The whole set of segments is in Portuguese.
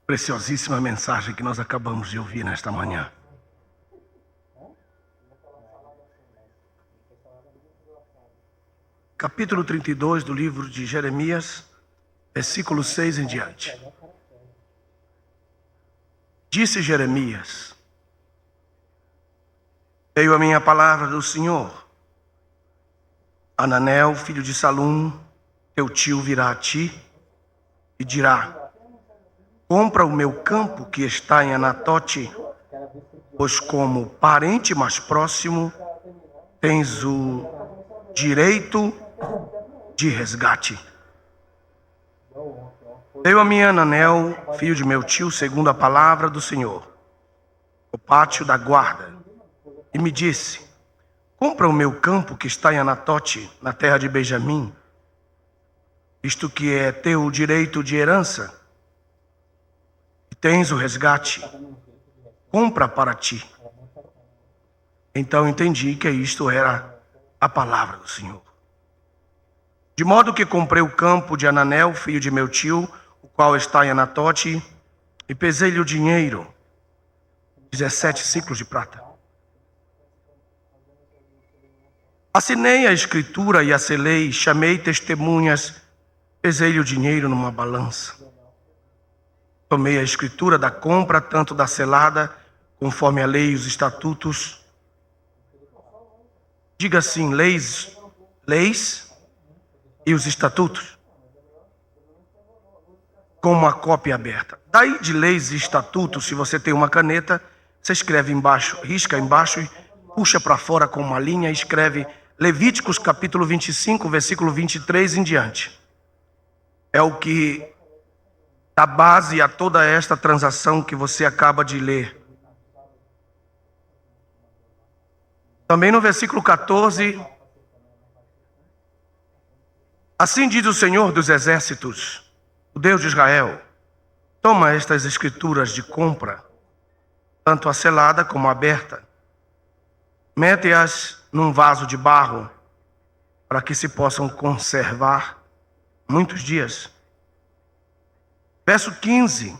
Preciosíssima mensagem que nós acabamos de ouvir nesta manhã. Capítulo 32 do livro de Jeremias, versículo 6 em diante. Disse Jeremias: veio a minha palavra do Senhor. Ananel, filho de Salum, teu tio, virá a ti e dirá: compra o meu campo que está em Anatote, pois como parente mais próximo tens o direito de resgate. Veio a mim Ananel, filho de meu tio, segundo a palavra do Senhor, o pátio da guarda, e me disse: compra o meu campo que está em Anatote, na terra de Benjamim, visto que é teu direito de herança, e tens o resgate, compra para ti. Então entendi que isto era a palavra do Senhor. De modo que comprei o campo de Ananel, filho de meu tio, o qual está em Anatote, e pesei-lhe o dinheiro, 17 ciclos de prata. Assinei a escritura e a selei, chamei testemunhas, pesei-lhe o dinheiro numa balança. Tomei a escritura da compra, tanto da selada, conforme a lei e os estatutos. Diga assim: leis e os estatutos, com uma cópia aberta. Daí de leis e estatutos, se você tem uma caneta, você escreve embaixo, risca embaixo e puxa para fora com uma linha e escreve Levíticos capítulo 25, versículo 23 em diante. É o que dá base a toda esta transação que você acaba de ler. Também no versículo 14, assim diz o Senhor dos Exércitos, o Deus de Israel: toma estas escrituras de compra, tanto a selada como a aberta, mete-as num vaso de barro, para que se possam conservar muitos dias. Verso 15,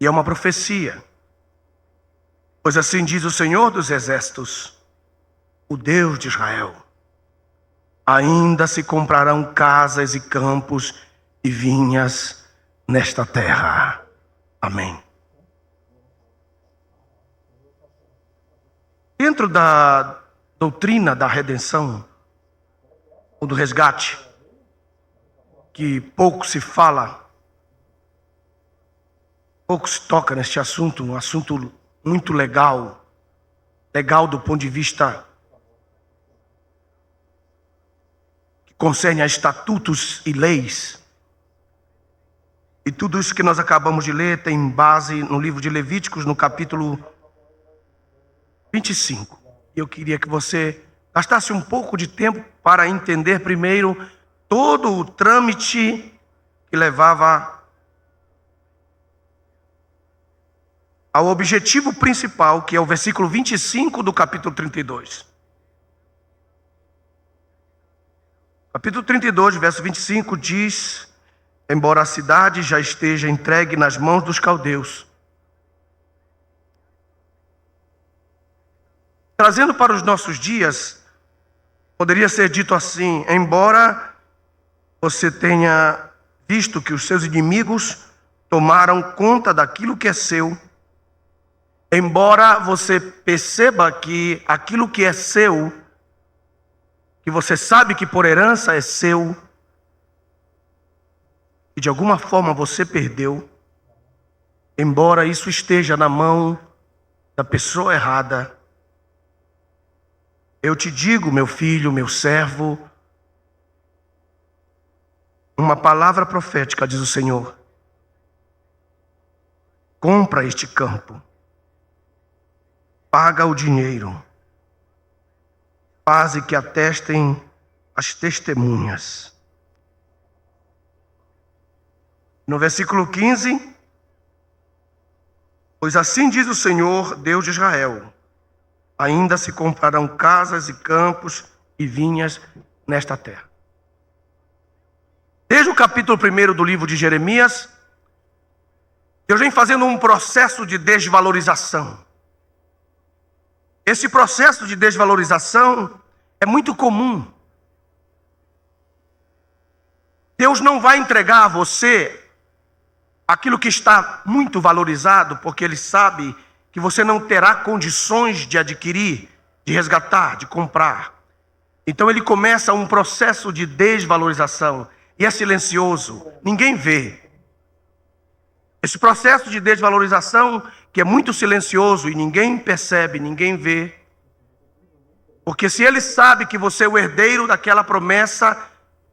e é uma profecia: pois assim diz o Senhor dos Exércitos, o Deus de Israel: ainda se comprarão casas e campos e vinhas nesta terra. Amém. Dentro da doutrina da redenção, ou do resgate, que pouco se fala, pouco se toca neste assunto, um assunto muito legal do ponto de vista que concerne a estatutos e leis. E tudo isso que nós acabamos de ler tem base no livro de Levíticos, no capítulo 25. Eu queria que você gastasse um pouco de tempo para entender primeiro todo o trâmite que levava ao objetivo principal, que é o versículo 25 do capítulo 32. Capítulo 32, verso 25 diz: embora a cidade já esteja entregue nas mãos dos caldeus. Trazendo para os nossos dias, poderia ser dito assim: embora você tenha visto que os seus inimigos tomaram conta daquilo que é seu, embora você perceba que aquilo que é seu, que você sabe que por herança é seu, e de alguma forma você perdeu, embora isso esteja na mão da pessoa errada, eu te digo, meu filho, meu servo, uma palavra profética, diz o Senhor: compra este campo, paga o dinheiro, faze que atestem as testemunhas. No versículo 15, pois assim diz o Senhor, Deus de Israel: ainda se comprarão casas e campos e vinhas nesta terra. Desde o capítulo 1 do livro de Jeremias, Deus vem fazendo um processo de desvalorização. Esse processo de desvalorização é muito comum. Deus não vai entregar a você aquilo que está muito valorizado, porque Ele sabe que você não terá condições de adquirir, de resgatar, de comprar. Então Ele começa um processo de desvalorização, e é silencioso, ninguém vê. Esse processo de desvalorização, que é muito silencioso e ninguém percebe, ninguém vê, porque se Ele sabe que você é o herdeiro daquela promessa,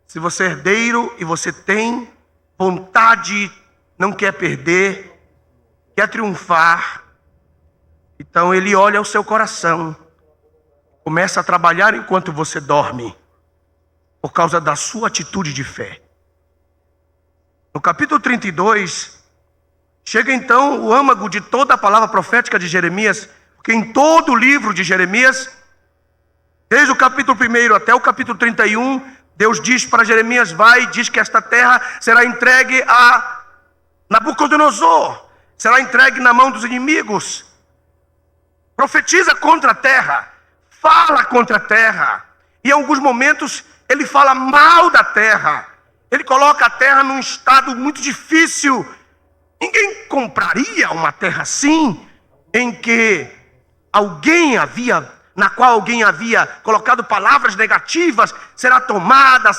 se você é herdeiro e você tem vontade, não quer perder, quer triunfar, então Ele olha o seu coração, começa a trabalhar enquanto você dorme, por causa da sua atitude de fé. No capítulo 32, chega então o âmago de toda a palavra profética de Jeremias, porque em todo o livro de Jeremias, desde o capítulo 1 até o capítulo 31, Deus diz para Jeremias, vai e diz que esta terra será entregue a Nabucodonosor, será entregue na mão dos inimigos. Profetiza contra a terra, fala contra a terra, e em alguns momentos ele fala mal da terra, ele coloca a terra num estado muito difícil. Ninguém compraria uma terra assim, na qual alguém havia colocado palavras negativas, será tomada,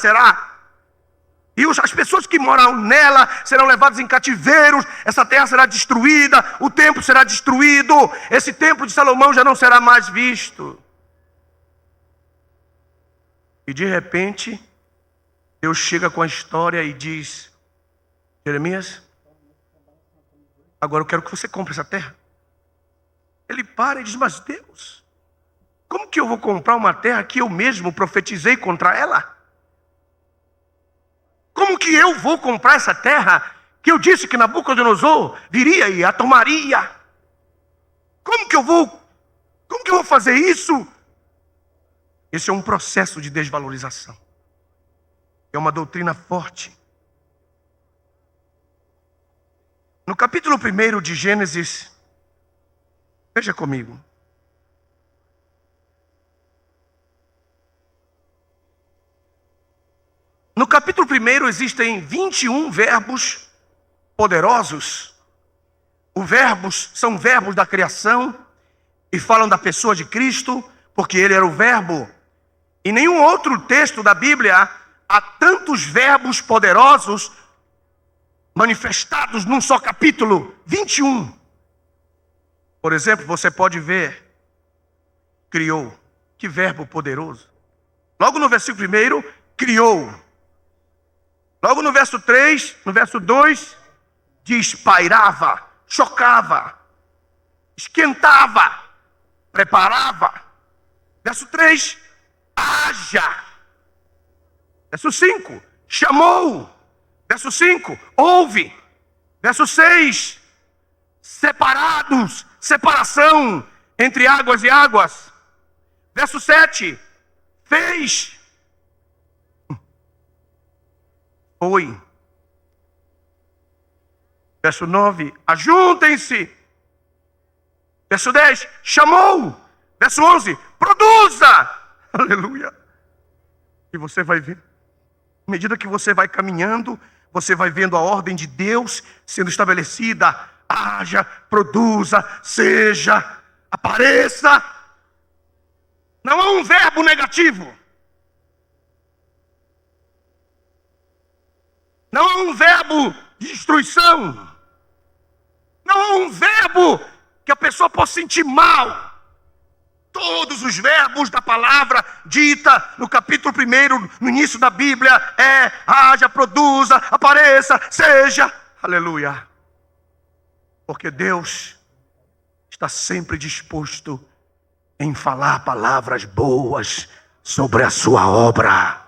e as pessoas que moram nela serão levadas em cativeiros, essa terra será destruída, o templo será destruído, esse templo de Salomão já não será mais visto. E de repente, Deus chega com a história e diz, Jeremias, agora eu quero que você compre essa terra. Ele para e diz, mas Deus, como que eu vou comprar uma terra que eu mesmo profetizei contra ela? Como que eu vou comprar essa terra que eu disse que Nabucodonosor viria e a tomaria? Como que eu vou fazer isso? Esse é um processo de desvalorização. É uma doutrina forte. No capítulo 1 de Gênesis, veja comigo. No capítulo 1 existem 21 verbos poderosos. Os verbos são verbos da criação e falam da pessoa de Cristo, porque Ele era o verbo. Em nenhum outro texto da Bíblia há tantos verbos poderosos manifestados num só capítulo, 21. Por exemplo, você pode ver, criou, que verbo poderoso. Logo no versículo 1, criou. Logo no verso 3, no verso 2, diz pairava, chocava, esquentava, preparava. Verso 3, haja. Verso 5, chamou. Verso 5, ouve. Verso 6, separados, separação entre águas e águas. Verso 7, fez. Foi. Verso 9, ajuntem-se. Verso 10, chamou. Verso 11, produza. Aleluia. E você vai ver, à medida que você vai caminhando, você vai vendo a ordem de Deus sendo estabelecida. Haja, produza, seja, apareça. Não é um verbo negativo. Não é um verbo de destruição. Não é um verbo que a pessoa possa sentir mal. Todos os verbos da palavra dita no capítulo 1, no início da Bíblia, é haja, produza, apareça, seja. Aleluia. Porque Deus está sempre disposto em falar palavras boas sobre a sua obra.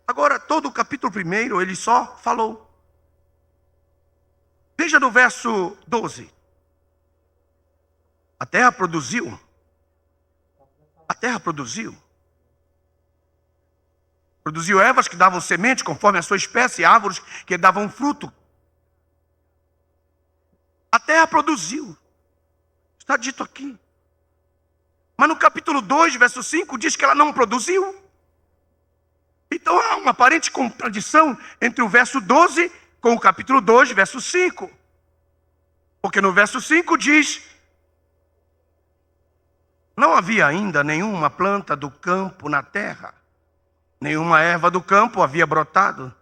Agora, todo o capítulo 1, ele só falou. Veja no verso 12. A terra produziu A terra produziu. Produziu ervas que davam semente conforme a sua espécie, e árvores que davam fruto. A terra produziu. Está dito aqui. Mas no capítulo 2, verso 5, diz que ela não produziu. Então há uma aparente contradição entre o verso 12 com o capítulo 2, verso 5. Porque no verso 5 diz: não havia ainda nenhuma planta do campo na terra, nenhuma erva do campo havia brotado.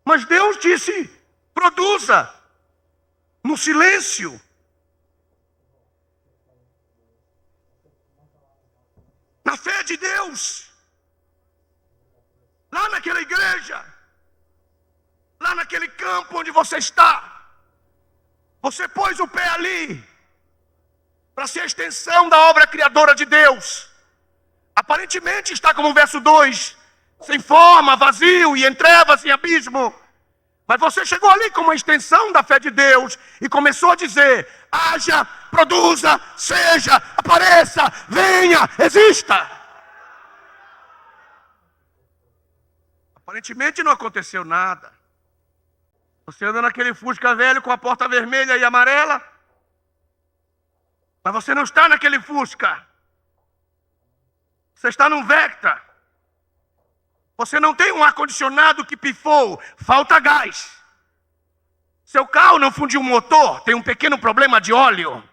Mas Deus disse: produza, no silêncio. Na fé de Deus. Lá naquela igreja. Lá naquele campo onde você está. Você pôs o pé ali para ser a extensão da obra criadora de Deus. Aparentemente está como o verso 2, sem forma, vazio e em trevas, em abismo. Mas você chegou ali como uma extensão da fé de Deus e começou a dizer: haja, produza, seja, apareça, venha, exista. Aparentemente não aconteceu nada. Você anda naquele Fusca velho com a porta vermelha e amarela, mas você não está naquele Fusca. Você está num Vectra. Você não tem um ar-condicionado que pifou, falta gás. Seu carro não fundiu o motor, tem um pequeno problema de óleo.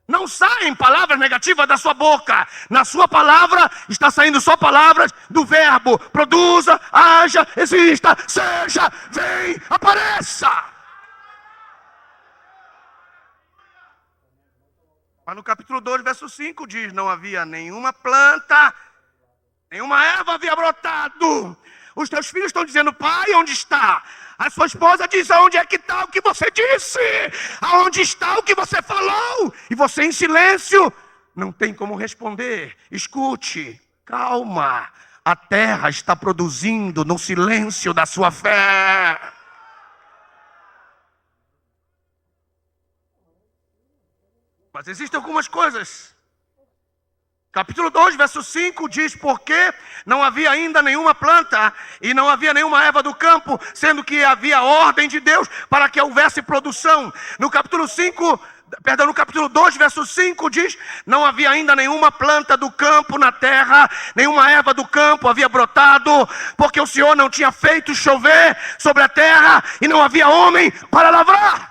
Não saem palavras negativas da sua boca. Na sua palavra está saindo só palavras do verbo: produza, haja, exista, seja, vem, apareça. Mas no capítulo 2, verso 5 diz: não havia nenhuma planta, nenhuma erva havia brotado. Os teus filhos estão dizendo: pai, onde está? A sua esposa diz: aonde é que está o que você disse? Aonde está o que você falou? E você em silêncio não tem como responder. Escute, calma. A terra está produzindo no silêncio da sua fé. Mas existem algumas coisas. Capítulo 2, verso 5 diz: porque não havia ainda nenhuma planta e não havia nenhuma erva do campo, sendo que havia ordem de Deus para que houvesse produção. No capítulo 2, verso 5 diz: não havia ainda nenhuma planta do campo na terra, nenhuma erva do campo havia brotado, porque o Senhor não tinha feito chover sobre a terra e não havia homem para lavrar.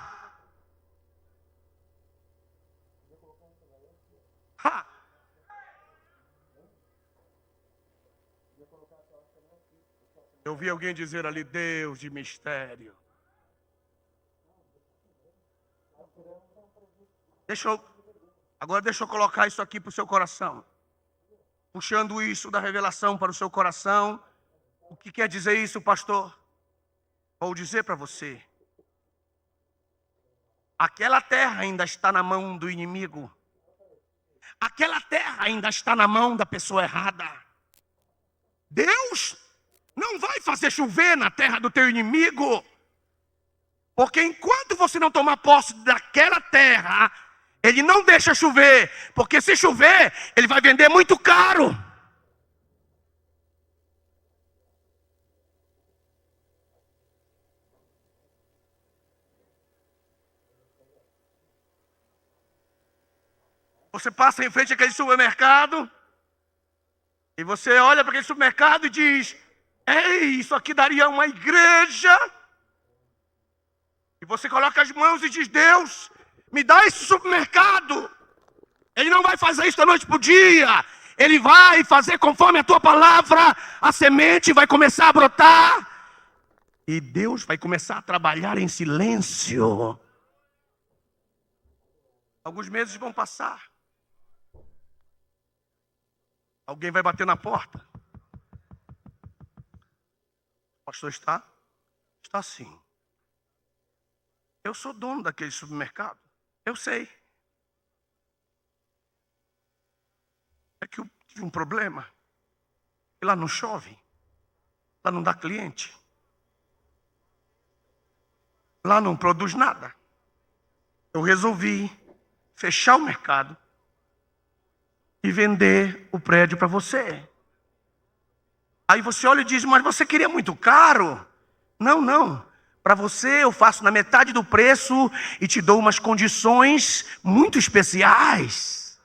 Eu vi alguém dizer ali: Deus de mistério. Agora deixa eu colocar isso aqui para o seu coração. Puxando isso da revelação para o seu coração. O que quer dizer isso, pastor? Vou dizer para você. Aquela terra ainda está na mão do inimigo. Aquela terra ainda está na mão da pessoa errada. Deus não vai fazer chover na terra do teu inimigo. Porque enquanto você não tomar posse daquela terra, ele não deixa chover. Porque se chover, ele vai vender muito caro. Você passa em frente àquele supermercado e você olha para aquele supermercado e diz: ei, isso aqui daria uma igreja. E você coloca as mãos e diz: Deus, me dá esse supermercado. Ele não vai fazer isso da noite para o dia. Ele vai fazer conforme a tua palavra. A semente vai começar a brotar. E Deus vai começar a trabalhar em silêncio. Alguns meses vão passar. Alguém vai bater na porta. O pastor está? Está sim. Eu sou dono daquele supermercado. Eu sei. É que eu tive um problema. E lá não chove. Lá não dá cliente. Lá não produz nada. Eu resolvi fechar o mercado e vender o prédio para você. Aí você olha e diz, mas você queria muito caro? Não, não. Para você eu faço na metade do preço e te dou umas condições muito especiais.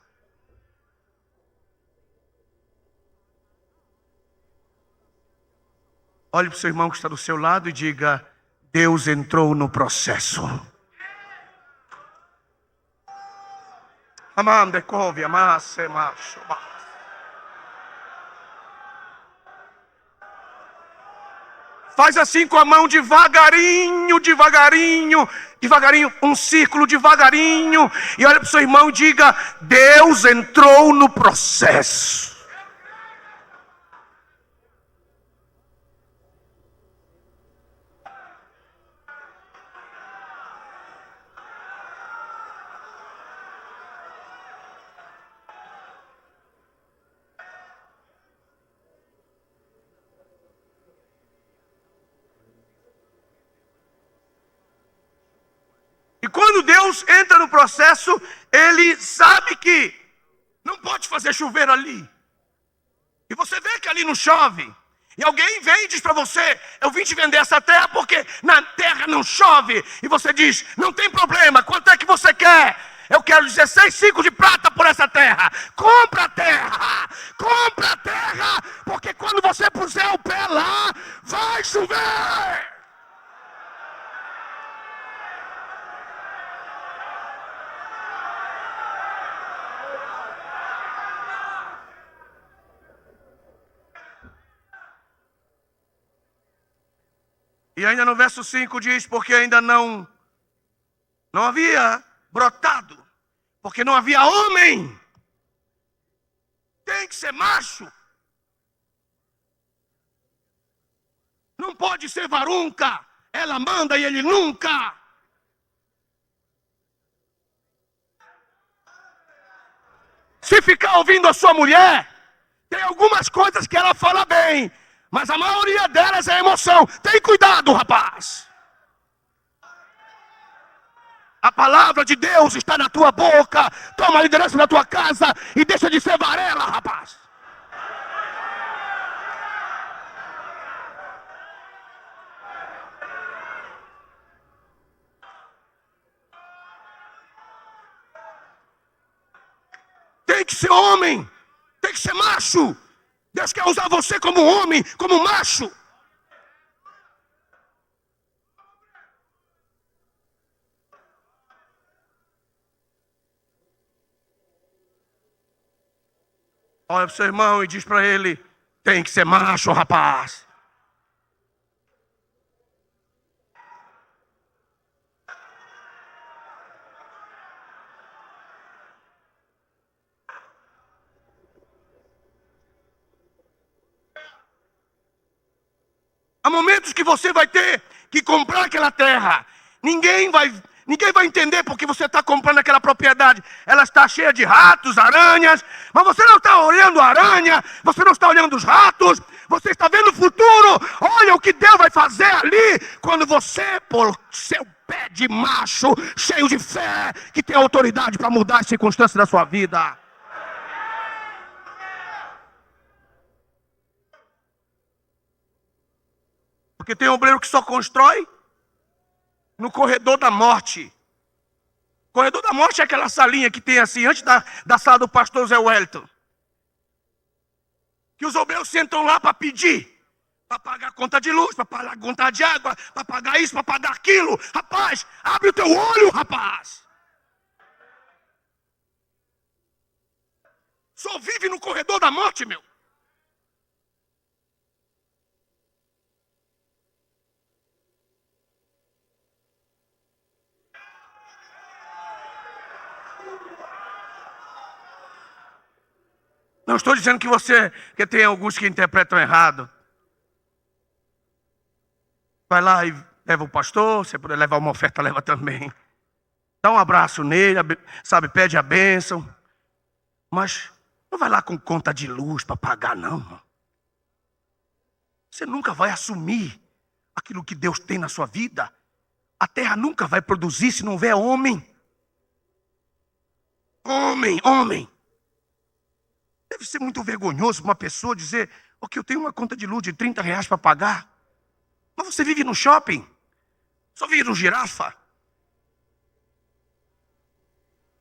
Olhe para o seu irmão que está do seu lado e diga, Deus entrou no processo. Amanda, couve, amasse, macho. Faz assim com a mão, devagarinho, devagarinho, devagarinho, um círculo devagarinho. E olha para o seu irmão e diga, Deus entrou no processo. E quando Deus entra no processo, Ele sabe que não pode fazer chover ali. E você vê que ali não chove. E alguém vem e diz para você, eu vim te vender essa terra porque na terra não chove. E você diz, não tem problema, quanto é que você quer? Eu quero 16 ciclos de prata por essa terra. Compra a terra, porque quando você puser o pé lá, vai chover. E ainda no verso 5 diz, porque ainda não havia brotado, porque não havia homem. Tem que ser macho. Não pode ser varunca. Ela manda e ele nunca. Se ficar ouvindo a sua mulher, tem algumas coisas que ela fala bem, mas a maioria delas é emoção. Tem cuidado, rapaz. A palavra de Deus está na tua boca. Toma a liderança na tua casa e deixa de ser varela, rapaz. Tem que ser homem. Tem que ser macho. Deus quer usar você como homem, como macho. Olha para o seu irmão e diz para ele, tem que ser macho, rapaz. Há momentos que você vai ter que comprar aquela terra. Ninguém vai entender porque você está comprando aquela propriedade. Ela está cheia de ratos, aranhas. Mas você não está olhando a aranha. Você não está olhando os ratos. Você está vendo o futuro. Olha o que Deus vai fazer ali. Quando você, por seu pé de macho, cheio de fé, que tem autoridade para mudar as circunstâncias da sua vida. Porque tem obreiro que só constrói no corredor da morte. Corredor da morte é aquela salinha que tem assim, antes da sala do pastor Zé Wellington. Que os obreiros sentam lá para pedir. Para pagar conta de luz, para pagar conta de água, para pagar isso, para pagar aquilo. Rapaz, abre o teu olho, rapaz. Só vive no corredor da morte, meu. Não estou dizendo que tem alguns que interpretam errado. Vai lá e leva o pastor, se puder levar uma oferta, leva também. Dá um abraço nele, sabe, pede a bênção. Mas não vai lá com conta de luz para pagar, não. Você nunca vai assumir aquilo que Deus tem na sua vida. A terra nunca vai produzir se não houver homem. Homem. deve ser muito vergonhoso uma pessoa dizer: ok, eu tenho uma conta de luz de R$ 30 para pagar, mas você vive no shopping, só vive no Girafa.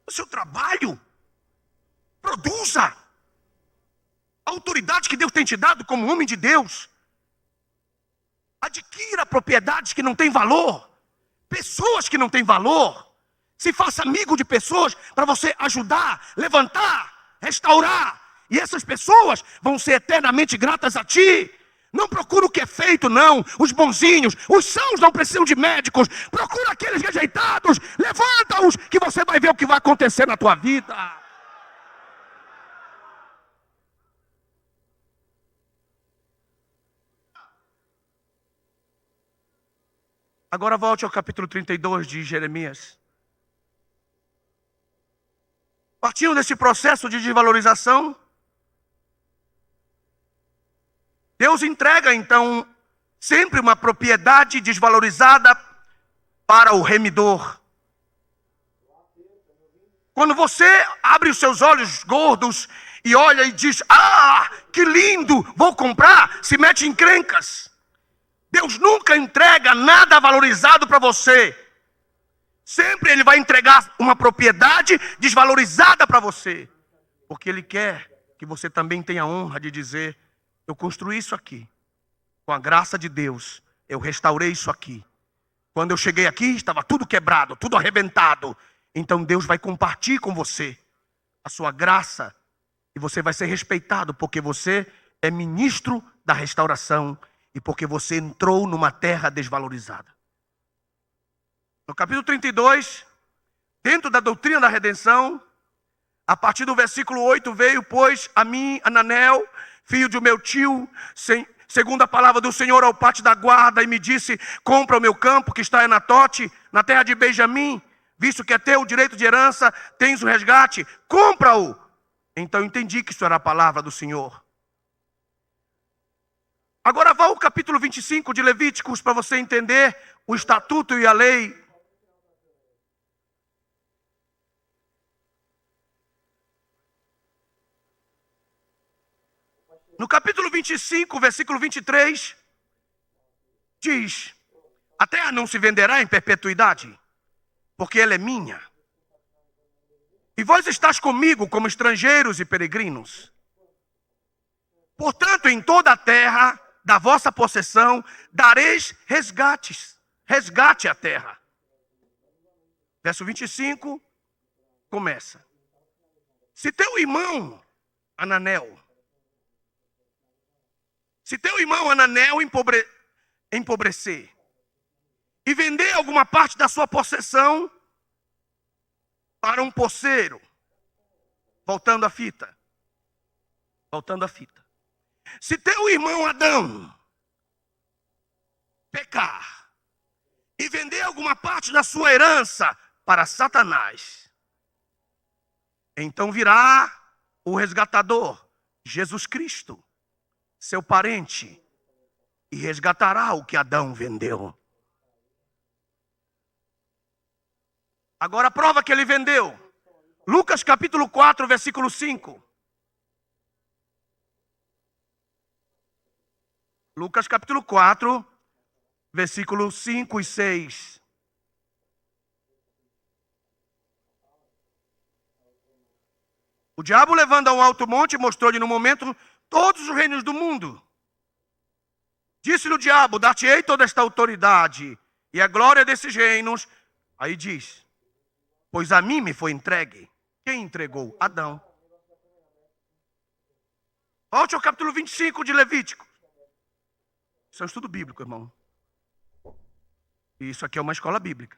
O seu trabalho, produza. A autoridade que Deus tem te dado como homem de Deus. Adquira propriedades que não têm valor, pessoas que não têm valor. Se faça amigo de pessoas para você ajudar, levantar, restaurar. E essas pessoas vão ser eternamente gratas a ti. Não procura o que é feito, não. Os bonzinhos, os sãos não precisam de médicos. Procura aqueles rejeitados. Levanta-os, que você vai ver o que vai acontecer na tua vida. Agora volte ao capítulo 32 de Jeremias. Partindo desse processo de desvalorização, Deus entrega então sempre uma propriedade desvalorizada para o remidor. Quando você abre os seus olhos gordos e olha e diz: ah, que lindo, vou comprar, se mete em encrencas. Deus nunca entrega nada valorizado para você. Sempre Ele vai entregar uma propriedade desvalorizada para você. Porque Ele quer que você também tenha a honra de dizer: eu construí isso aqui. Com a graça de Deus, eu restaurei isso aqui. Quando eu cheguei aqui, estava tudo quebrado, tudo arrebentado. Então Deus vai compartilhar com você a sua graça. E você vai ser respeitado, porque você é ministro da restauração. E porque você entrou numa terra desvalorizada. No capítulo 32, dentro da doutrina da redenção, a partir do versículo 8, veio, pois, a mim, Ananel, filho de meu tio, segundo a palavra do Senhor, ao pátio da guarda, e me disse: compra o meu campo que está em Anatote, na terra de Benjamim, visto que é teu direito de herança, tens o resgate, compra-o. Então eu entendi que isso era a palavra do Senhor. Agora vá ao capítulo 25 de Levíticos para você entender o estatuto e a lei. No capítulo 25, versículo 23, diz: a terra não se venderá em perpetuidade, porque ela é minha. E vós estás comigo como estrangeiros e peregrinos. Portanto, em toda a terra da vossa possessão dareis resgate à terra. Verso 25 começa: se teu irmão Ananel empobrecer e vender alguma parte da sua possessão para um poceiro, voltando à fita. Se teu irmão Adão pecar e vender alguma parte da sua herança para Satanás, então virá o resgatador, Jesus Cristo, seu parente, e resgatará o que Adão vendeu. Agora a prova que ele vendeu. Lucas capítulo 4, versículo 5. Lucas capítulo 4, versículos 5 e 6. O diabo, levando a um alto monte, mostrou-lhe no momento todos os reinos do mundo. Disse-lhe o diabo: dar-te-ei toda esta autoridade e a glória desses reinos. Aí diz: pois a mim me foi entregue. Quem entregou? Adão. Volte ao capítulo 25 de Levítico. Isso é um estudo bíblico, irmão. E isso aqui é uma escola bíblica.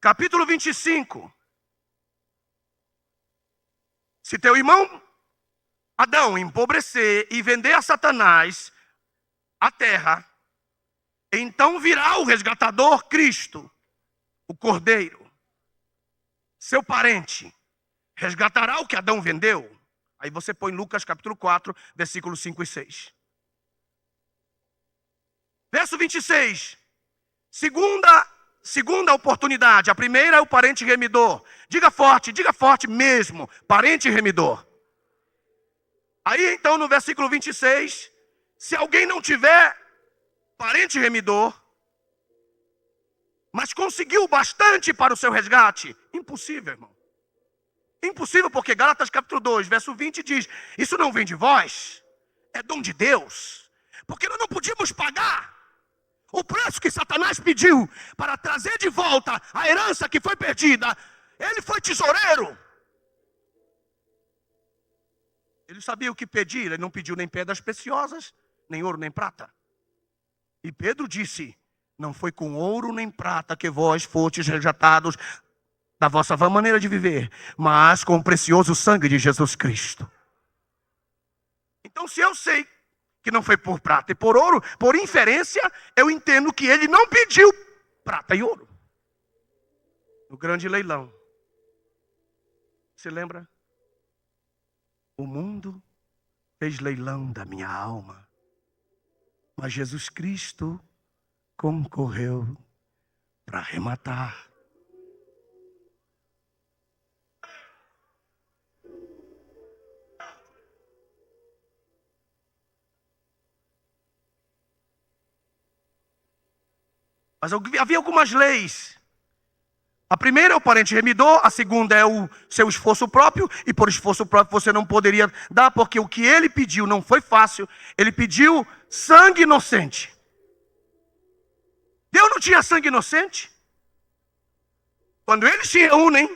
Capítulo 25. Se teu irmão Adão empobrecer e vender a Satanás a terra, então virá o resgatador Cristo, o Cordeiro, seu parente, resgatará o que Adão vendeu. Aí você põe Lucas capítulo 4, versículos 5 e 6. Verso 26. Segunda oportunidade. A primeira é o parente remidor. Diga forte mesmo, parente remidor. Aí então no versículo 26, se alguém não tiver parente remidor, mas conseguiu bastante para o seu resgate, impossível, irmão. Impossível, porque Gálatas capítulo 2, verso 20 diz, isso não vem de vós, é dom de Deus. Porque nós não podíamos pagar o preço que Satanás pediu para trazer de volta a herança que foi perdida. Ele foi tesoureiro. Ele sabia o que pedir, ele não pediu nem pedras preciosas, nem ouro, nem prata. E Pedro disse, não foi com ouro nem prata que vós fostes resgatados da vossa vã maneira de viver, mas com o precioso sangue de Jesus Cristo. Então, se eu sei que não foi por prata e por ouro, por inferência, eu entendo que ele não pediu prata e ouro. No grande leilão. Você lembra? O mundo fez leilão da minha alma, mas Jesus Cristo concorreu para arrematar. Mas havia algumas leis. A primeira é o parente remidor, a segunda é o seu esforço próprio, e por esforço próprio você não poderia dar, porque o que ele pediu não foi fácil, ele pediu sangue inocente. Deus não tinha sangue inocente? Quando eles se reúnem,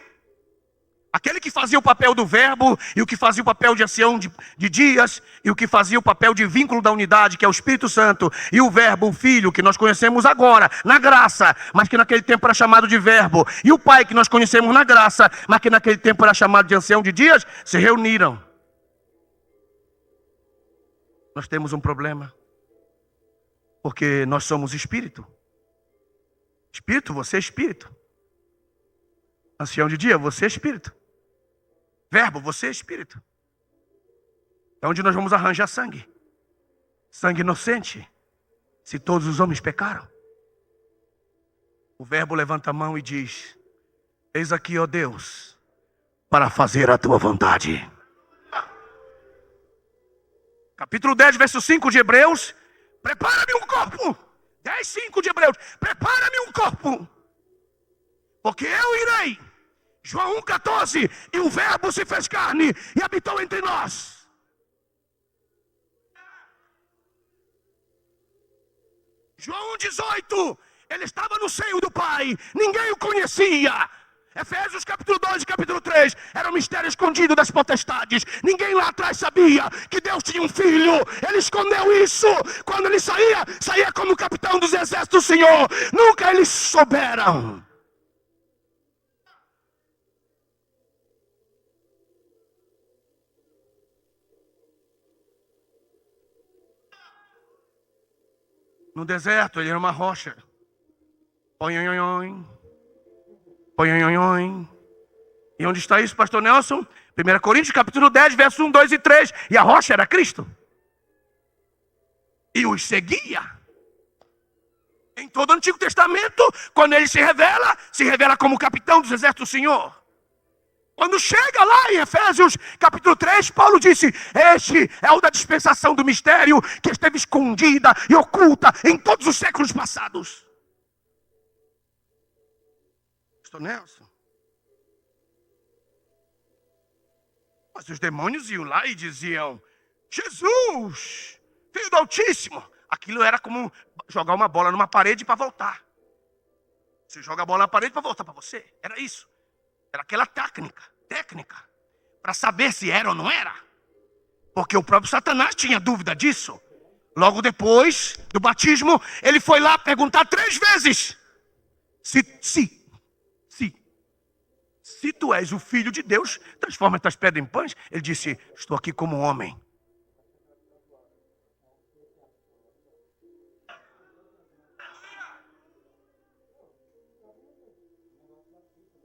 aquele que fazia o papel do verbo, e o que fazia o papel de ação de dias, e o que fazia o papel de vínculo da unidade, que é o Espírito Santo, e o verbo, o Filho, que nós conhecemos agora, na graça, mas que naquele tempo era chamado de verbo, e o Pai, que nós conhecemos na graça, mas que naquele tempo era chamado de ancião de dias, se reuniram. Nós temos um problema, porque nós somos espírito. Espírito, você é espírito. Ancião de dia, você é espírito. Verbo, você é espírito. É onde nós vamos arranjar sangue. Sangue inocente. Se todos os homens pecaram. O verbo levanta a mão e diz, eis aqui, ó Deus, para fazer a tua vontade. Capítulo 10, verso 5 de Hebreus. Prepara-me um corpo. 10, 5 de Hebreus. Prepara-me um corpo. Porque eu irei. João 1,14. E o verbo se fez carne e habitou entre nós. João 1,18. Ele estava no seio do Pai. Ninguém o conhecia. Efésios capítulo 2 e capítulo 3. Era um mistério escondido das potestades. Ninguém lá atrás sabia que Deus tinha um filho. Ele escondeu isso. Quando ele saía como capitão dos exércitos do Senhor. Nunca eles souberam. No deserto, ele era uma rocha. Oin. E onde está isso, pastor Nelson? 1 Coríntios, capítulo 10, verso 1, 2 e 3. E a rocha era Cristo. E os seguia. Em todo o Antigo Testamento, quando ele se revela como capitão dos exércitos do Senhor. Quando chega lá em Efésios capítulo 3, Paulo disse, este é o da dispensação do mistério que esteve escondida e oculta em todos os séculos passados. Pastor Nelson. Mas os demônios iam lá e diziam, Jesus, Filho do Altíssimo. Aquilo era como jogar uma bola numa parede para voltar. Você joga a bola na parede para voltar para você. Era isso. Era aquela técnica, para saber se era ou não era. Porque o próprio Satanás tinha dúvida disso. Logo depois do batismo, ele foi lá perguntar 3 vezes. Se tu és o Filho de Deus, transforma estas pedras em pães. Ele disse, estou aqui como homem.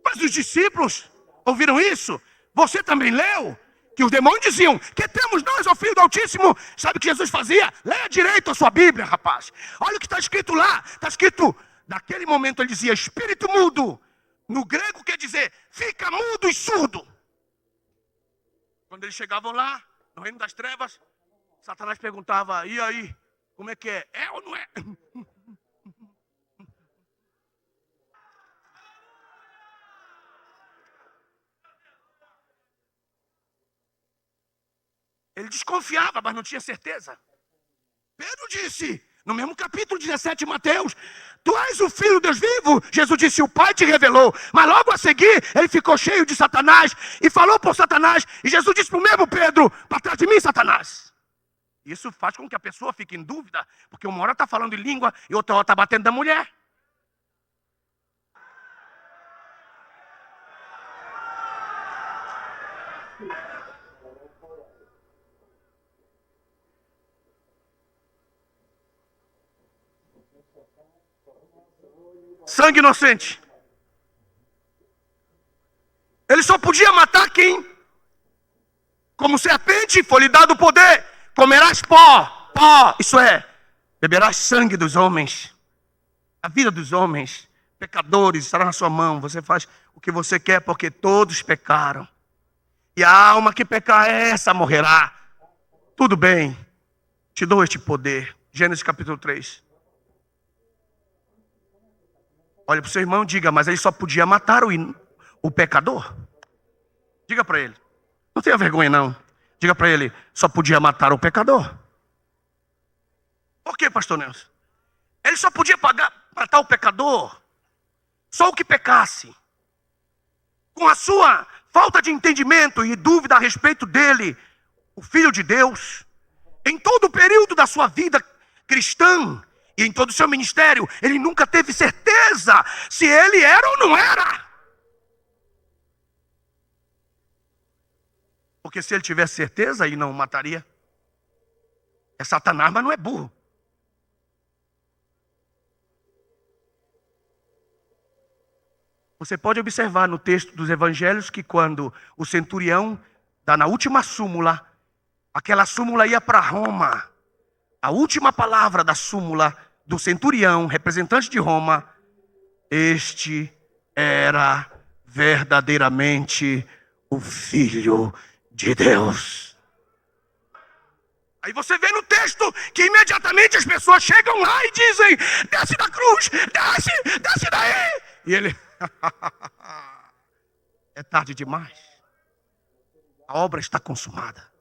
Mas os discípulos ouviram isso? Você também leu? Que os demônios diziam, que temos nós, ó Filho do Altíssimo? Sabe o que Jesus fazia? Leia direito a sua Bíblia, rapaz. Olha o que está escrito lá. Está escrito, naquele momento ele dizia, espírito mudo. No grego quer dizer, fica mudo e surdo. Quando eles chegavam lá, No reino das trevas, Satanás perguntava, e aí, como é que é? É ou não é? Ele desconfiava, mas não tinha certeza. Pedro disse, no mesmo capítulo 17 de Mateus, tu és o Filho de Deus vivo. Jesus disse, o Pai te revelou. Mas logo a seguir, ele ficou cheio de Satanás e falou por Satanás. E Jesus disse para o mesmo Pedro, para trás de mim, Satanás. Isso faz com que a pessoa fique em dúvida, porque uma hora está falando em língua e outra hora está batendo da mulher. Sangue inocente. Ele só podia matar quem, como serpente, foi lhe dado o poder. Comerás pó, isso é, beberás sangue dos homens. A vida dos homens, pecadores, estará na sua mão. Você faz o que você quer, porque todos pecaram. E a alma que pecar, essa morrerá. Tudo bem, te dou este poder. Gênesis capítulo 3. Olha para o seu irmão e diga, mas ele só podia matar o pecador. Diga para ele. Não tenha vergonha não. Diga para ele, só podia matar o pecador. Por que, pastor Nelson? Ele só podia matar o pecador, só o que pecasse. Com a sua falta de entendimento e dúvida a respeito dele, o Filho de Deus, em todo o período da sua vida cristã, e em todo o seu ministério, ele nunca teve certeza se ele era ou não era. Porque se ele tivesse certeza, ele não o mataria. É Satanás, mas não é burro. Você pode observar no texto dos evangelhos que quando o centurião dá na última súmula, aquela súmula ia para Roma. A última palavra da súmula do centurião, representante de Roma, este era verdadeiramente o Filho de Deus. Aí você vê no texto que imediatamente as pessoas chegam lá e dizem, desce da cruz, desce daí. E ele, é tarde demais. A obra está consumada.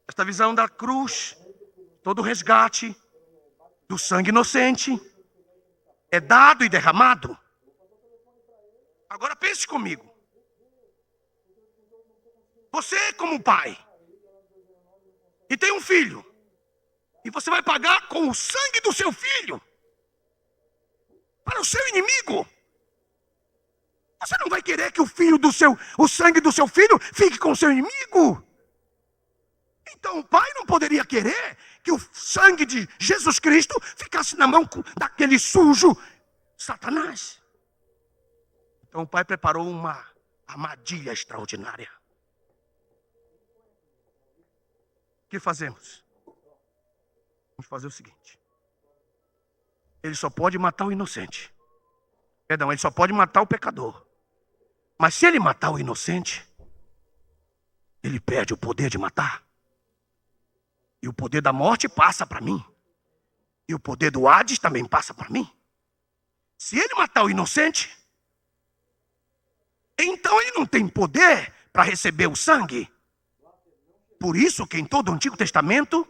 Esta visão da cruz, todo o resgate do sangue inocente é dado e derramado. Agora pense comigo. Você como pai e tem um filho e você vai pagar com o sangue do seu filho para o seu inimigo. Você não vai querer que o sangue do seu filho fique com o seu inimigo? Então o pai não poderia querer que o sangue de Jesus Cristo ficasse na mão daquele sujo Satanás. Então o pai preparou uma armadilha extraordinária. O que fazemos? Vamos fazer o seguinte. Ele só pode matar o inocente. Perdão, ele só pode matar o pecador. Mas se ele matar o inocente, ele perde o poder de matar. E o poder da morte passa para mim. E o poder do Hades também passa para mim. Se ele matar o inocente, então ele não tem poder para receber o sangue. Por isso que em todo o Antigo Testamento,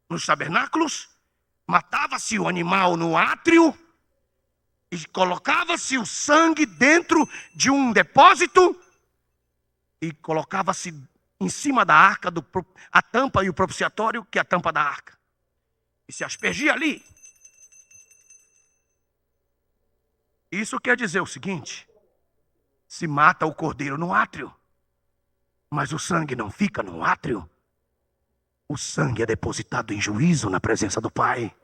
nos tabernáculos, matava-se o animal no átrio e colocava-se o sangue dentro de um depósito e colocava-se em cima da arca, a tampa e o propiciatório, que é a tampa da arca. E se aspergia ali. Isso quer dizer o seguinte: se mata o cordeiro no átrio, mas o sangue não fica no átrio, o sangue é depositado em juízo na presença do Pai.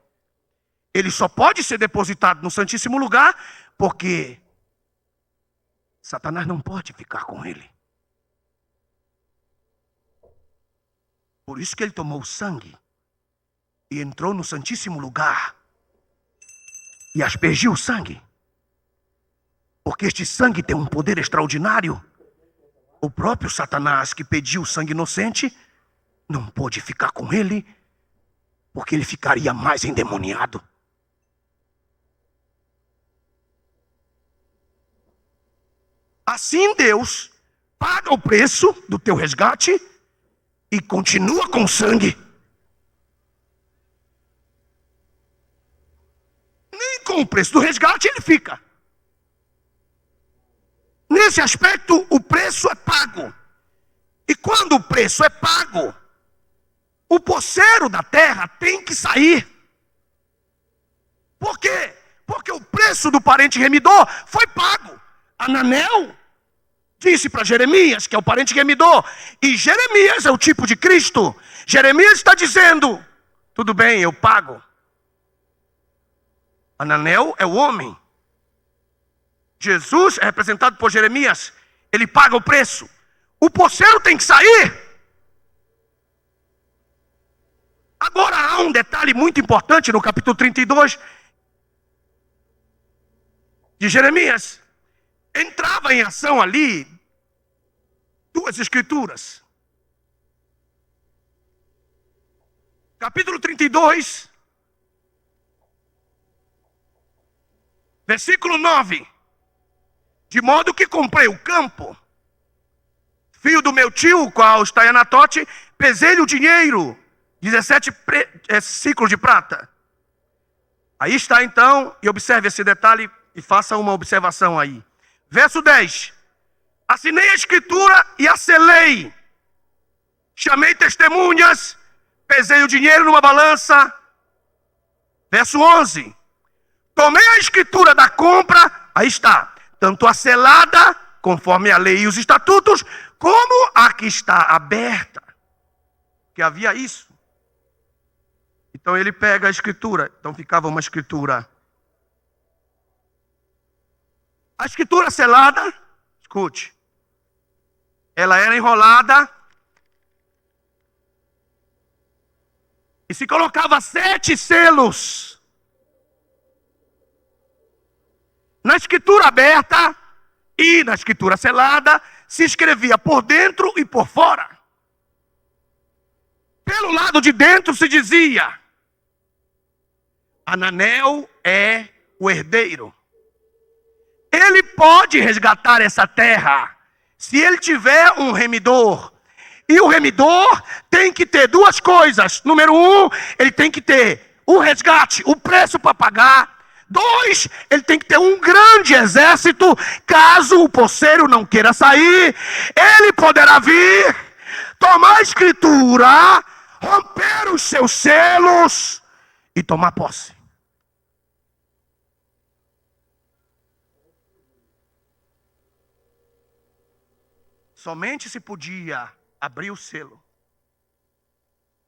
Ele só pode ser depositado no Santíssimo Lugar porque Satanás não pode ficar com ele. Por isso que ele tomou o sangue e entrou no Santíssimo Lugar e aspergiu o sangue. Porque este sangue tem um poder extraordinário O próprio Satanás, que pediu sangue inocente, não pôde ficar com ele, porque ele ficaria mais endemoniado. Assim Deus paga o preço do teu resgate e continua com sangue. Nem com o preço do resgate ele fica. Nesse aspecto, o preço é pago. E quando o preço é pago, o poceiro da terra tem que sair. Por quê? Porque o preço do parente remidor foi pago. Ananel disse para Jeremias, que é o parente remidor, e Jeremias é o tipo de Cristo. Jeremias está dizendo, tudo bem, eu pago. Ananel é o homem. Jesus é representado por Jeremias, ele paga o preço. O poceiro tem que sair. Agora há um detalhe muito importante no capítulo 32 de Jeremias. Entrava em ação ali duas escrituras. Capítulo 32, versículo 9. De modo que comprei o campo, filho do meu tio, o qual está em Anatote, pesei-lhe o dinheiro, 17 ciclos de prata. Aí está então, e observe esse detalhe e faça uma observação aí. Verso 10. Assinei a escritura e a selei. Chamei testemunhas, pesei o dinheiro numa balança. Verso 11. Tomei a escritura da compra, aí está, tanto a selada, conforme a lei e os estatutos, como a que está aberta. Que havia isso. Então ele pega a escritura, então ficava uma escritura. A escritura selada, escute, ela era enrolada e se colocava 7 selos. Na escritura aberta e na escritura selada se escrevia por dentro e por fora. Pelo lado de dentro se dizia: Ananel é o herdeiro. Ele pode resgatar essa terra se ele tiver um remidor. E o remidor tem que ter duas coisas. Número 1, ele tem que ter o resgate, o preço para pagar. 2, ele tem que ter um grande exército. Caso o poceiro não queira sair, ele poderá vir, tomar a escritura, romper os seus selos e tomar posse. Somente se podia abrir o selo,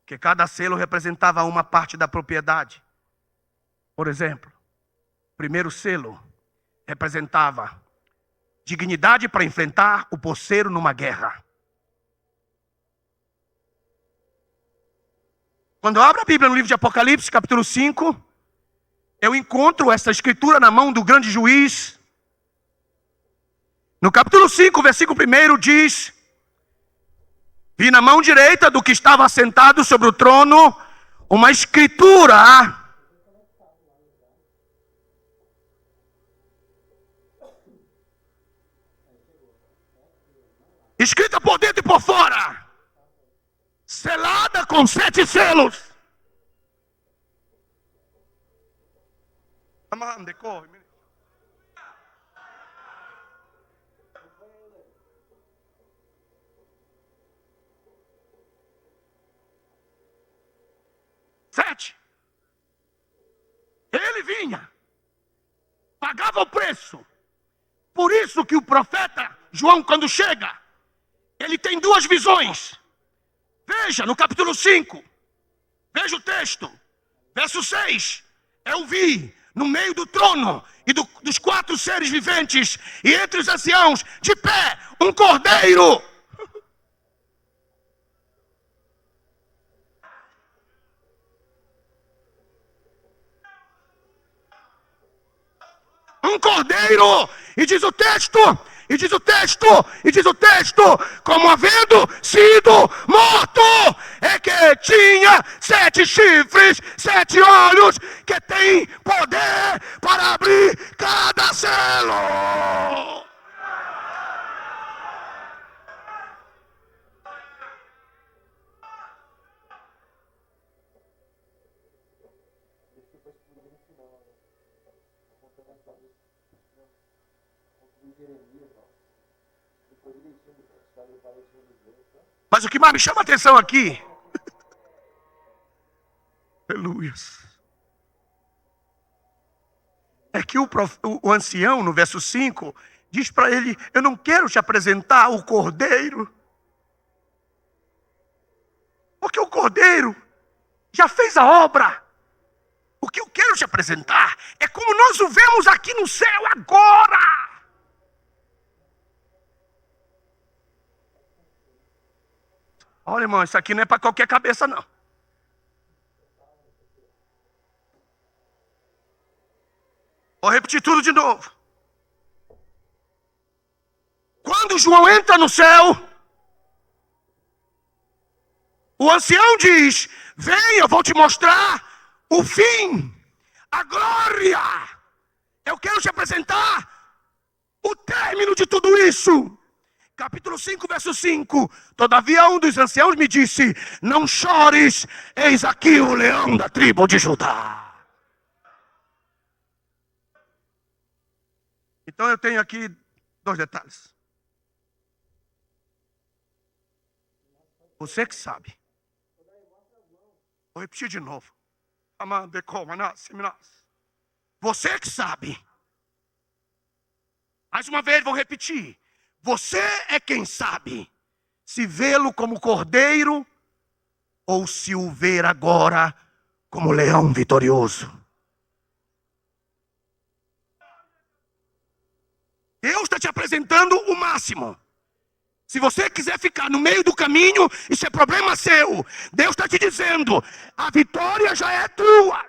que cada selo representava uma parte da propriedade. Por exemplo, o primeiro selo representava dignidade para enfrentar o poceiro numa guerra. Quando eu abro a Bíblia no livro de Apocalipse, capítulo 5, eu encontro essa escritura na mão do grande juiz. No capítulo 5, versículo 1 diz: vi na mão direita do que estava sentado sobre o trono uma escritura escrita por dentro e por fora, selada com 7 selos. Ele vinha, pagava o preço. Por isso que o profeta João, quando chega, ele tem 2 visões. Veja no capítulo 5, veja o texto, verso 6. Eu vi no meio do trono e dos 4 seres viventes e entre os anciãos, de pé, um cordeiro. Um cordeiro, e diz o texto, E diz o texto, como havendo sido morto, é que tinha 7 chifres, 7 olhos, que tem poder para abrir cada selo. Mas o que mais me chama a atenção aqui, aleluias, é que o ancião, no verso 5, diz para ele: eu não quero te apresentar o cordeiro, porque o cordeiro já fez a obra. O que eu quero te apresentar é como nós o vemos aqui no céu agora. Olha, irmão, isso aqui não é para qualquer cabeça, não. Vou repetir tudo de novo. Quando João entra no céu, o ancião diz: vem, eu vou te mostrar o fim, a glória. Eu quero te apresentar o término de tudo isso. Capítulo 5, verso 5. Todavia um dos anciãos me disse: não chores, eis aqui o leão da tribo de Judá. Então eu tenho aqui 2 detalhes. Você que sabe. Vou repetir de novo. Você que sabe. Mais uma vez vou repetir. Você é quem sabe se vê-lo como cordeiro ou se o ver agora como leão vitorioso. Deus está te apresentando o máximo. Se você quiser ficar no meio do caminho, isso é problema seu. Deus está te dizendo: a vitória já é tua.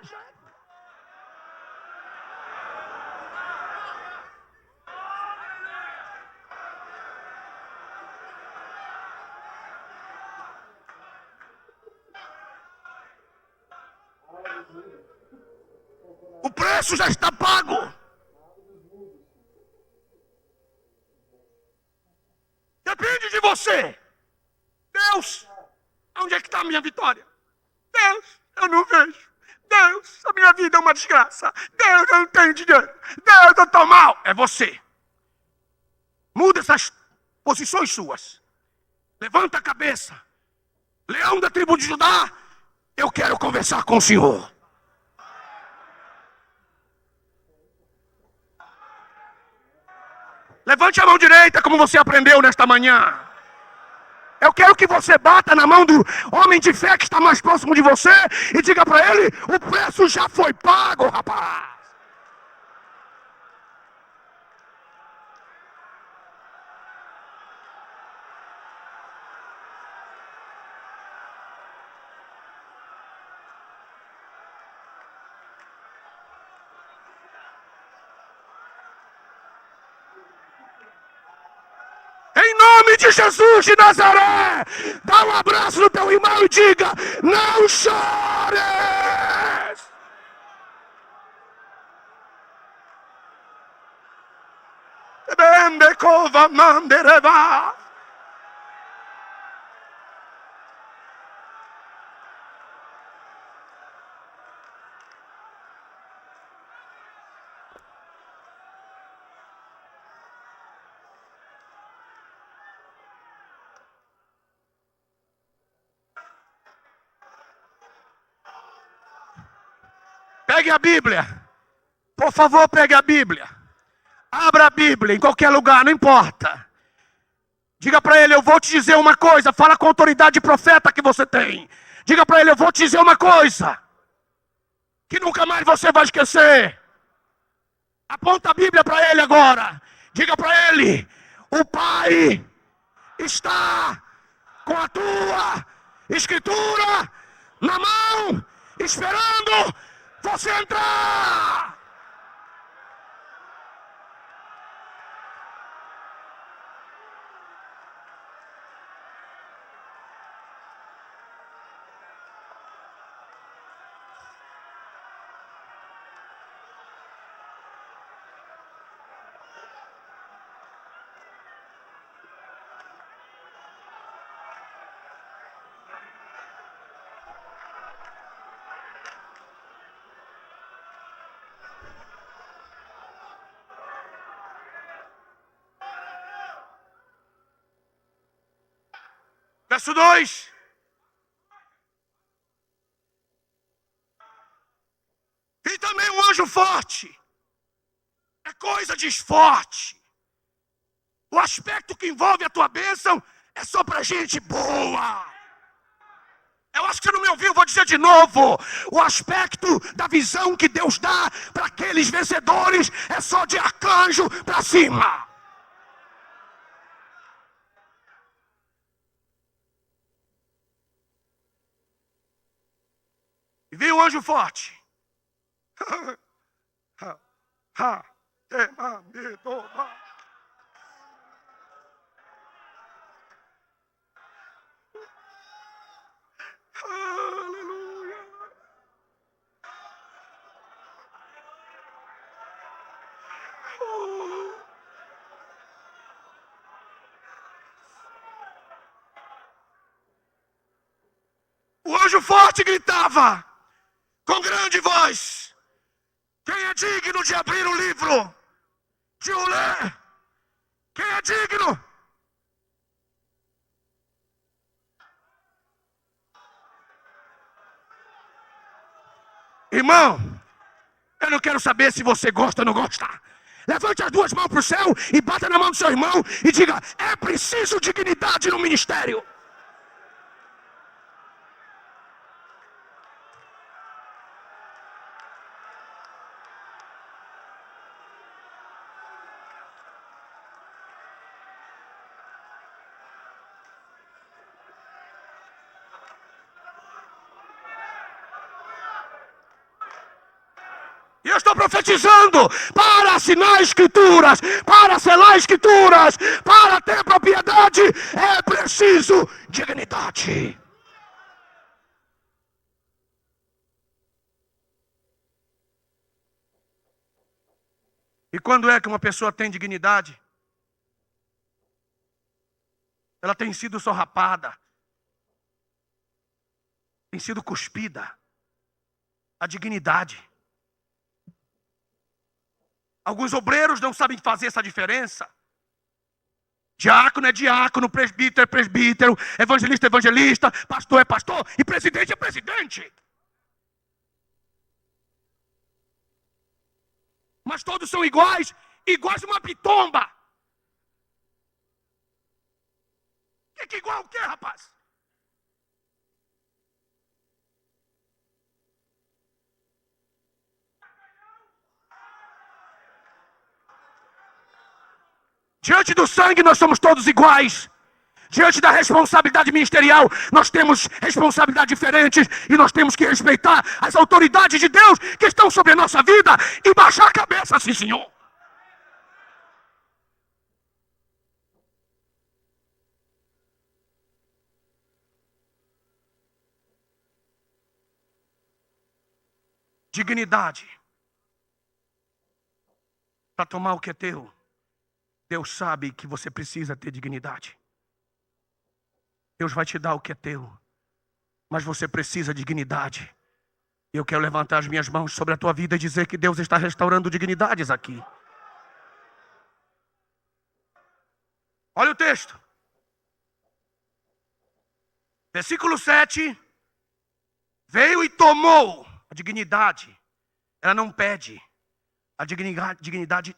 O preço já está pago. Depende de você. Deus, onde é que está a minha vitória? Deus, eu não vejo. Deus, a minha vida é uma desgraça. Deus, eu não tenho dinheiro. Deus, eu estou mal. É você. Muda essas posições suas. Levanta a cabeça. Leão da tribo de Judá, eu quero conversar com o Senhor. Levante a mão direita como você aprendeu nesta manhã. Eu quero que você bata na mão do homem de fé que está mais próximo de você e diga para ele: o preço já foi pago, rapaz. Em nome de Jesus de Nazaré, dá um abraço no teu irmão e diga: não chores. Pegue a Bíblia. Por favor, pegue a Bíblia. Abra a Bíblia em qualquer lugar, não importa. Diga para ele: eu vou te dizer uma coisa. Fala com a autoridade profeta que você tem. Diga para ele: eu vou te dizer uma coisa que nunca mais você vai esquecer. Aponta a Bíblia para ele agora. Diga para ele: o Pai está com a tua escritura na mão, esperando você entrar. Verso 2. E também um anjo forte. É coisa de forte. O aspecto que envolve a tua bênção é só para gente boa. Eu acho que você não me ouviu, vou dizer de novo. O aspecto da visão que Deus dá para aqueles vencedores é só de arcanjo para cima. E veio um anjo forte. Aleluia. O anjo forte gritava com grande voz: quem é digno de abrir o livro, de o ler? Quem é digno? Irmão, eu não quero saber se você gosta ou não gosta. Levante as duas mãos para o céu e bata na mão do seu irmão e diga: é preciso dignidade no ministério. E eu estou profetizando para assinar escrituras, para selar escrituras, para ter propriedade, é preciso dignidade. E quando é que uma pessoa tem dignidade? Ela tem sido sorrapada, tem sido cuspida. A dignidade. Alguns obreiros não sabem fazer essa diferença. Diácono é diácono, presbítero é presbítero, evangelista é evangelista, pastor é pastor e presidente é presidente. Mas todos são iguais, iguais uma pitomba. Que igual o quê, rapaz? Diante do sangue nós somos todos iguais. Diante da responsabilidade ministerial, nós temos responsabilidades diferentes e nós temos que respeitar as autoridades de Deus que estão sobre a nossa vida e baixar a cabeça, sim, senhor. Dignidade. Para tomar o que é teu. Deus sabe que você precisa ter dignidade. Deus vai te dar o que é teu. Mas você precisa de dignidade. Eu quero levantar as minhas mãos sobre a tua vida e dizer que Deus está restaurando dignidades aqui. Olha o texto. Versículo 7. Veio e tomou a dignidade. Ela não pede. A dignidade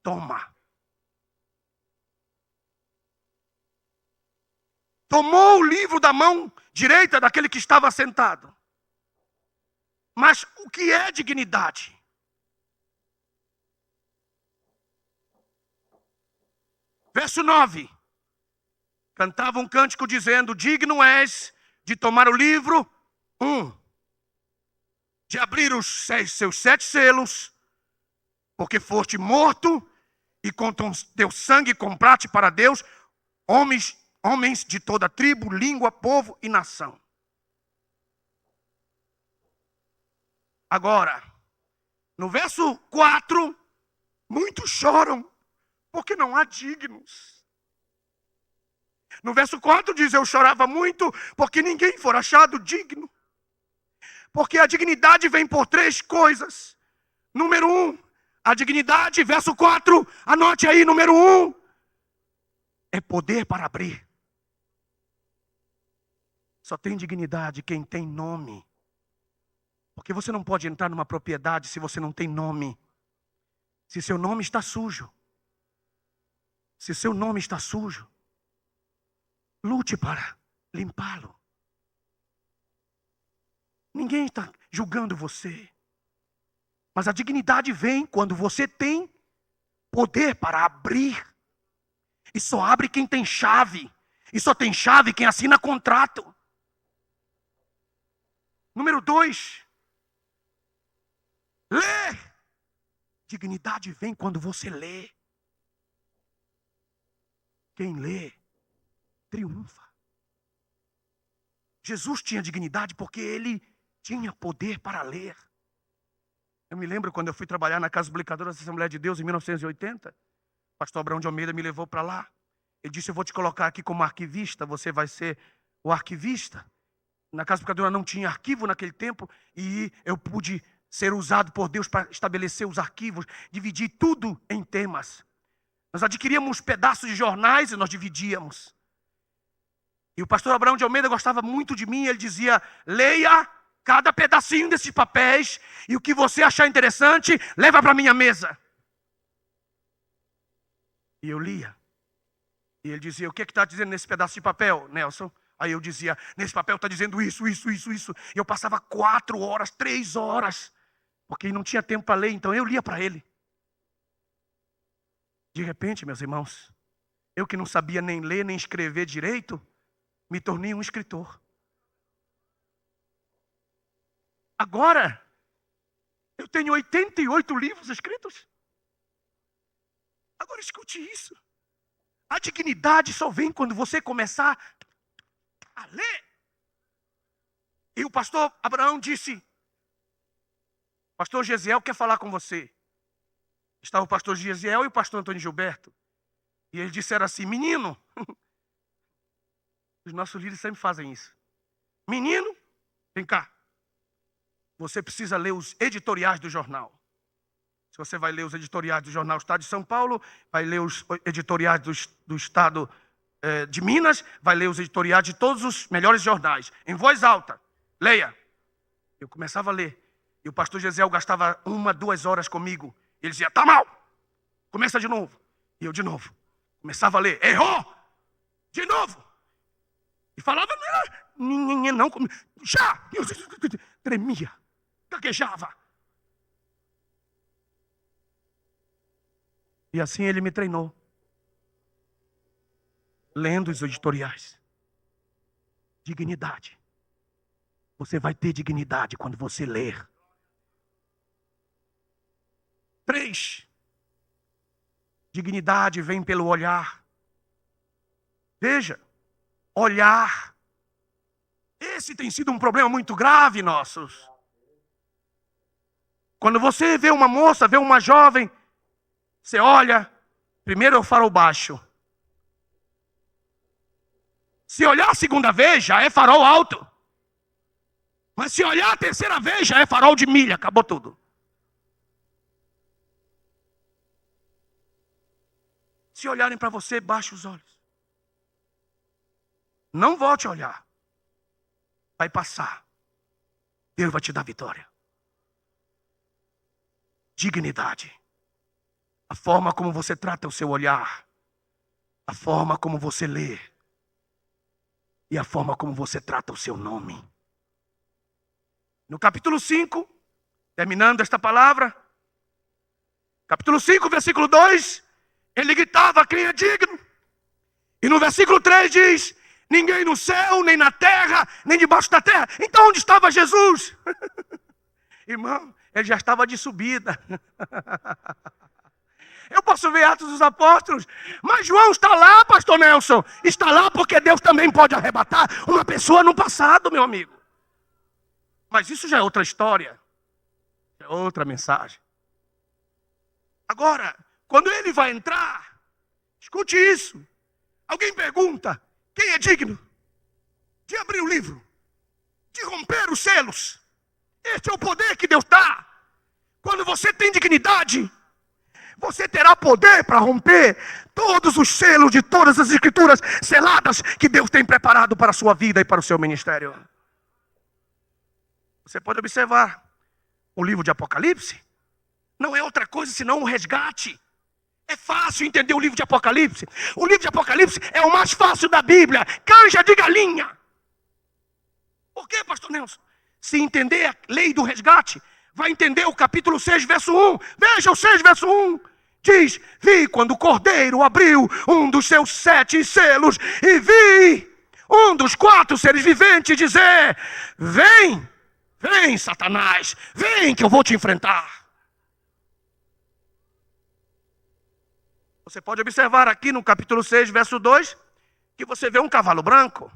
toma. Tomou o livro da mão direita daquele que estava sentado. Mas o que é dignidade? Verso 9. Cantava um cântico dizendo: digno és de tomar o livro, de abrir seus 7 selos, porque foste morto e com teu sangue compraste para Deus homens de toda tribo, língua, povo e nação. Agora, no verso 4, muitos choram, porque não há dignos. No verso 4 diz: eu chorava muito, porque ninguém for achado digno. Porque a dignidade vem por 3 coisas. Número 1, a dignidade, verso 4, anote aí, número 1, é poder para abrir. Só tem dignidade quem tem nome. Porque você não pode entrar numa propriedade se você não tem nome. Se seu nome está sujo. Se seu nome está sujo, lute para limpá-lo. Ninguém está julgando você. Mas a dignidade vem quando você tem poder para abrir. E só abre quem tem chave. E só tem chave quem assina contrato. Número 2. Lê. Dignidade vem quando você lê. Quem lê, triunfa. Jesus tinha dignidade porque ele tinha poder para ler. Eu me lembro quando eu fui trabalhar na Casa Publicadora da Assembleia de Deus em 1980. O pastor Abraão de Almeida me levou para lá. Ele disse, eu vou te colocar aqui como arquivista, você vai ser o arquivista. Na Casa Publicadora não tinha arquivo naquele tempo e eu pude ser usado por Deus para estabelecer os arquivos, dividir tudo em temas. Nós adquiríamos pedaços de jornais e nós dividíamos. E o pastor Abraão de Almeida gostava muito de mim, ele dizia, leia cada pedacinho desses papéis e o que você achar interessante, leva para a minha mesa. E eu lia. E ele dizia, o que está dizendo nesse pedaço de papel, Nelson? Aí eu dizia, nesse papel está dizendo isso. E eu passava 4 horas, 3 horas, porque não tinha tempo para ler, então eu lia para ele. De repente, meus irmãos, eu que não sabia nem ler, nem escrever direito, me tornei um escritor. Agora, eu tenho 88 livros escritos. Agora escute isso. A dignidade só vem quando você começar a ler. E o pastor Abraão disse, pastor Gesiel quer falar com você. Estava o pastor Gesiel e o pastor Antônio Gilberto. E eles disseram assim, menino, os nossos líderes sempre fazem isso. Menino, vem cá. Você precisa ler os editoriais do jornal. Se você vai ler os editoriais do jornal Estado de São Paulo, vai ler os editoriais do Estado de Minas, vai ler os editoriais de todos os melhores jornais. Em voz alta, leia. Eu começava a ler. E o pastor Gesiel gastava 1, 2 horas comigo. Ele dizia, tá mal. Começa de novo. E eu de novo. Começava a ler. Errou. De novo. E falava, não. Já. Tremia. Gaguejava. E assim ele me treinou. Lendo os editoriais. Dignidade. Você vai ter dignidade quando você ler. 3. Dignidade vem pelo olhar. Veja, olhar. Esse tem sido um problema muito grave nossos. Quando você vê uma moça, vê uma jovem, você olha, primeiro é o farol baixo. Se olhar a segunda vez, já é farol alto. Mas se olhar a terceira vez, já é farol de milha, acabou tudo. Se olharem para você, baixe os olhos. Não volte a olhar. Vai passar. Deus vai te dar vitória. Dignidade. A forma como você trata o seu olhar. A forma como você lê. E a forma como você trata o seu nome. No capítulo 5, terminando esta palavra. Capítulo 5, versículo 2. Ele gritava, quem é digno? E no versículo 3 diz, ninguém no céu, nem na terra, nem debaixo da terra. Então onde estava Jesus? Irmão, ele já estava de subida. Eu posso ver Atos dos Apóstolos, mas João está lá, pastor Nelson. Está lá porque Deus também pode arrebatar uma pessoa no passado, meu amigo. Mas isso já é outra história. É outra mensagem. Agora, quando ele vai entrar, escute isso. Alguém pergunta, quem é digno de abrir o livro? De romper os selos? Este é o poder que Deus dá. Quando você tem dignidade, Você terá poder para romper todos os selos de todas as escrituras seladas que Deus tem preparado para a sua vida e para o seu ministério. Você pode observar, o livro de Apocalipse não é outra coisa senão um resgate. É fácil entender o livro de Apocalipse. O livro de Apocalipse é o mais fácil da Bíblia. Canja de galinha. Por quê, pastor Nelson? Se entender a lei do resgate, vai entender o capítulo 6, verso 1. Veja o 6, verso 1. Diz: vi quando o Cordeiro abriu um dos seus 7 selos, e vi um dos 4 seres viventes dizer: vem, vem, Satanás, vem que eu vou te enfrentar. Você pode observar aqui no capítulo 6, verso 2, que você vê um cavalo branco.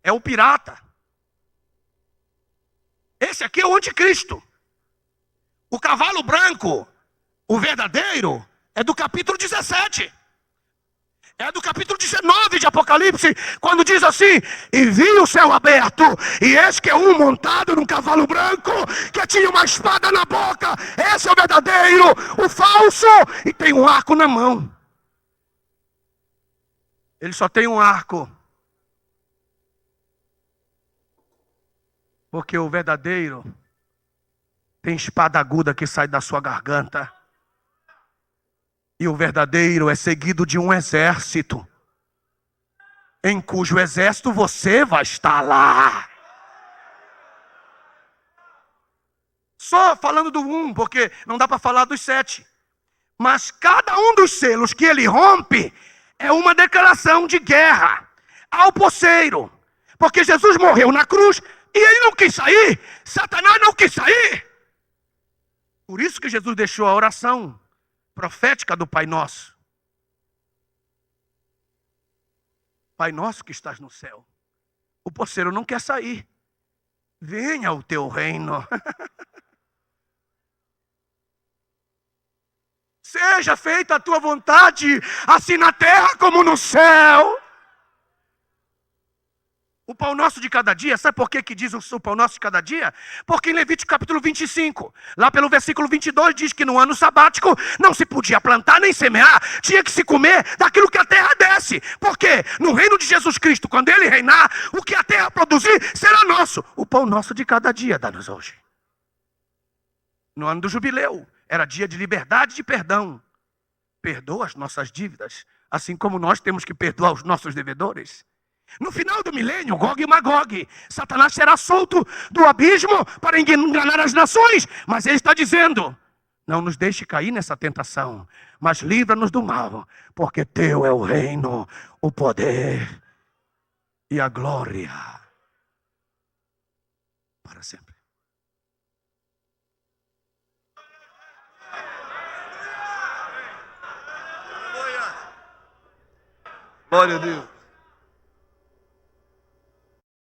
É o pirata. Esse aqui é o anticristo. O cavalo branco, o verdadeiro, é do capítulo 17. É do capítulo 19 de Apocalipse, quando diz assim: e vi o céu aberto, e eis que um montado num cavalo branco, que tinha uma espada na boca. Esse é o verdadeiro, o falso, e tem um arco na mão. Ele só tem um arco, porque o verdadeiro tem espada aguda que sai da sua garganta. E o verdadeiro é seguido de um exército, em cujo exército você vai estar lá. Só falando do 1, porque não dá para falar dos 7. Mas cada um dos selos que ele rompe é uma declaração de guerra ao poceiro. Porque Jesus morreu na cruz e ele não quis sair. Satanás não quis sair. Por isso que Jesus deixou a oração profética do Pai Nosso. Pai nosso que estás no céu. O poceiro não quer sair. Venha o teu reino. Seja feita a tua vontade, assim na terra como no céu. O pão nosso de cada dia, sabe por que diz o pão nosso de cada dia? Porque em Levítico capítulo 25, lá pelo versículo 22, diz que no ano sabático não se podia plantar nem semear, tinha que se comer daquilo que a terra desse. Porque no reino de Jesus Cristo, quando ele reinar, o que a terra produzir será nosso. O pão nosso de cada dia dá-nos hoje. No ano do jubileu, era dia de liberdade e de perdão. Perdoa as nossas dívidas, assim como nós temos que perdoar os nossos devedores. No final do milênio, Gog e Magog, Satanás será solto do abismo para enganar as nações. Mas ele está dizendo: não nos deixe cair nessa tentação, mas livra-nos do mal, porque teu é o reino, o poder e a glória para sempre. Glória a Deus.